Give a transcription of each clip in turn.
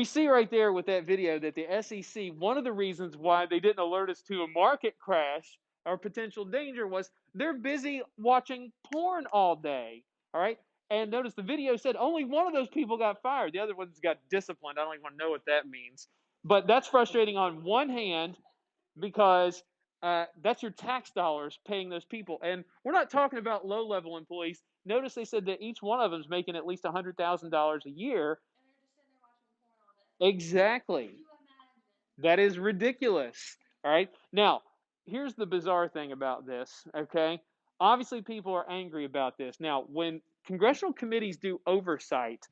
We see right there with that video that the SEC, one of the reasons why they didn't alert us to a market crash or potential danger was they're busy watching porn all day. All right. And notice the video said only one of those people got fired. The other ones got disciplined. I don't even want to know what that means. But that's frustrating on one hand because that's your tax dollars paying those people. And we're not talking about low level employees. Notice they said that each one of them is making at least $100,000 a year. Exactly. That is ridiculous. All right. Now, here's the bizarre thing about this. Okay. Obviously, people are angry about this. Now, when congressional committees do oversight,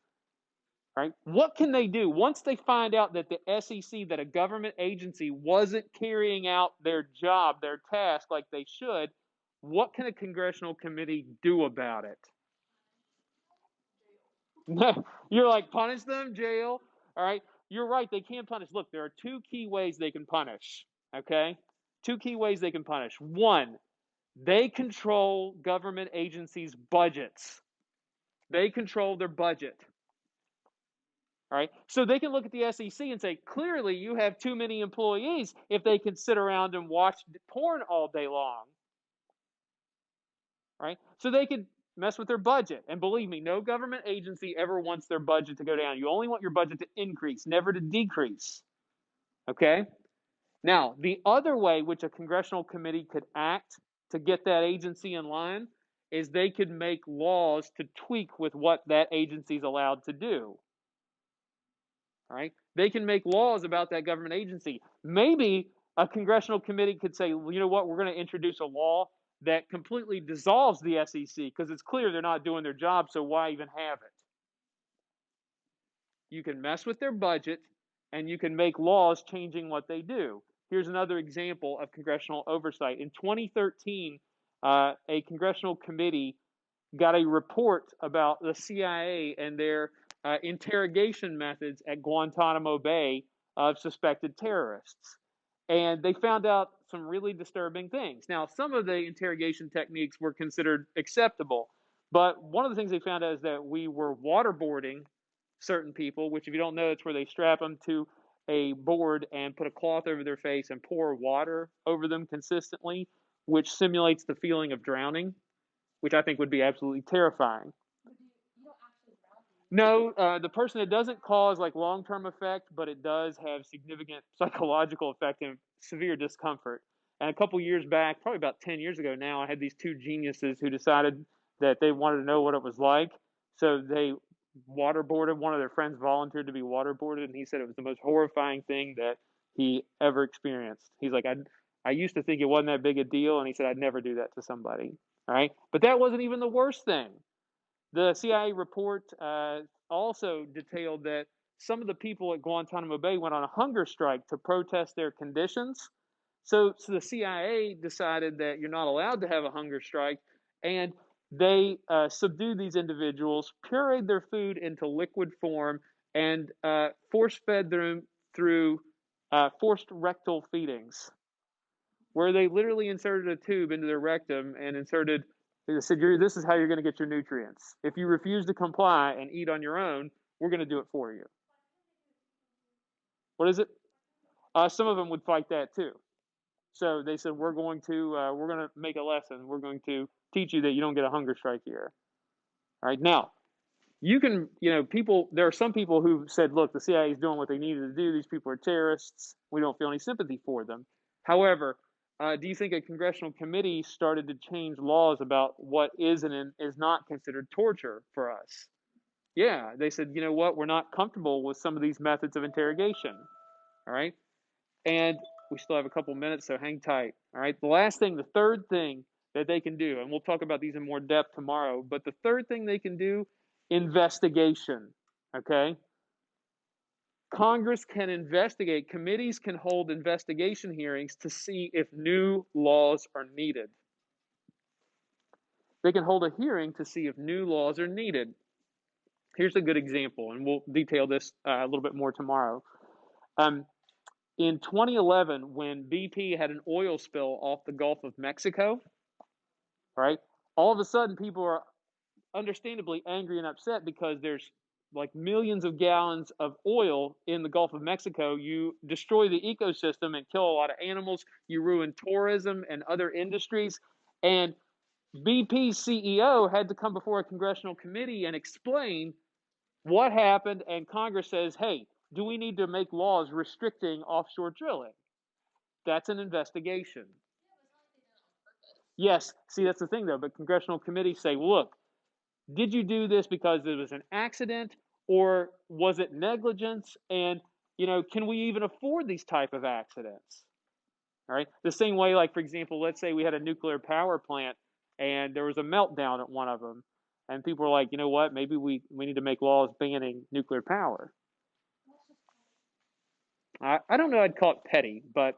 right, what can they do once they find out that the SEC, that a government agency, wasn't carrying out their job, their task like they should? What can a congressional committee do about it? You're like, punish them, jail. All right. You're right. They can punish. Look, there are two key ways they can punish. Okay. Two key ways they can punish. One, they control government agencies' budgets. They control their budget. All right. So they can look at the SEC and say, clearly you have too many employees if they can sit around and watch porn all day long. Right? So they could mess with their budget. And believe me, no government agency ever wants their budget to go down. You only want your budget to increase, never to decrease. Okay? Now, the other way which a congressional committee could act to get that agency in line is they could make laws to tweak with what that agency is allowed to do. All right? They can make laws about that government agency. Maybe a congressional committee could say, well, you know what, we're going to introduce a law that completely dissolves the SEC because it's clear they're not doing their job, so why even have it? You can mess with their budget and you can make laws changing what they do. Here's another example of congressional oversight. In 2013, a congressional committee got a report about the CIA and their interrogation methods at Guantanamo Bay of suspected terrorists. And they found out some really disturbing things. Now, some of the interrogation techniques were considered acceptable, but one of the things they found out is that we were waterboarding certain people, which, if you don't know, it's where they strap them to a board and put a cloth over their face and pour water over them consistently, which simulates the feeling of drowning, which I think would be absolutely terrifying. No, the person, it doesn't cause like long-term effect, but it does have significant psychological effect and severe discomfort. And a couple years back, probably about 10 years ago now, I had these two geniuses who decided that they wanted to know what it was like. So they waterboarded, one of their friends volunteered to be waterboarded, and he said it was the most horrifying thing that he ever experienced. He's like, I used to think it wasn't that big a deal, and he said I'd never do that to somebody. All right, but that wasn't even the worst thing. The CIA report also detailed that some of the people at Guantanamo Bay went on a hunger strike to protest their conditions. So the CIA decided that you're not allowed to have a hunger strike, and they subdued these individuals, pureed their food into liquid form, and force fed them through forced rectal feedings, where they literally inserted a tube into their rectum and inserted. They said, "This is how you're going to get your nutrients. If you refuse to comply and eat on your own, we're going to do it for you." What is it? Some of them would fight that too. So they said, we're going to make a lesson. We're going to teach you that you don't get a hunger strike here. All right. Now, you can, people, there are some people who said, look, the CIA is doing what they needed to do. These people are terrorists. We don't feel any sympathy for them. However, do you think a congressional committee started to change laws about what is and is not considered torture for us? Yeah, they said, you know what, we're not comfortable with some of these methods of interrogation. All right. And we still have a couple minutes, so hang tight. All right. The third thing that they can do, and we'll talk about these in more depth tomorrow, but the third thing they can do, investigation. Okay. Congress can investigate, committees can hold investigation hearings to see if new laws are needed. They can hold a hearing to see if new laws are needed. Here's a good example, and we'll detail this a little bit more tomorrow. In 2011, when BP had an oil spill off the Gulf of Mexico, right? All of a sudden, people are understandably angry and upset because there's like millions of gallons of oil in the Gulf of Mexico. You destroy the ecosystem and kill a lot of animals. You ruin tourism and other industries. And BP's CEO had to come before a congressional committee and explain what happened. And Congress says, hey, do we need to make laws restricting offshore drilling? That's an investigation. Yes, see, that's the thing, though. But congressional committees say, look, did you do this because it was an accident, or was it negligence? And, can we even afford these type of accidents? All right. The same way, like, for example, let's say we had a nuclear power plant and there was a meltdown at one of them. And people were like, you know what? Maybe we need to make laws banning nuclear power. I don't know. I'd call it petty, but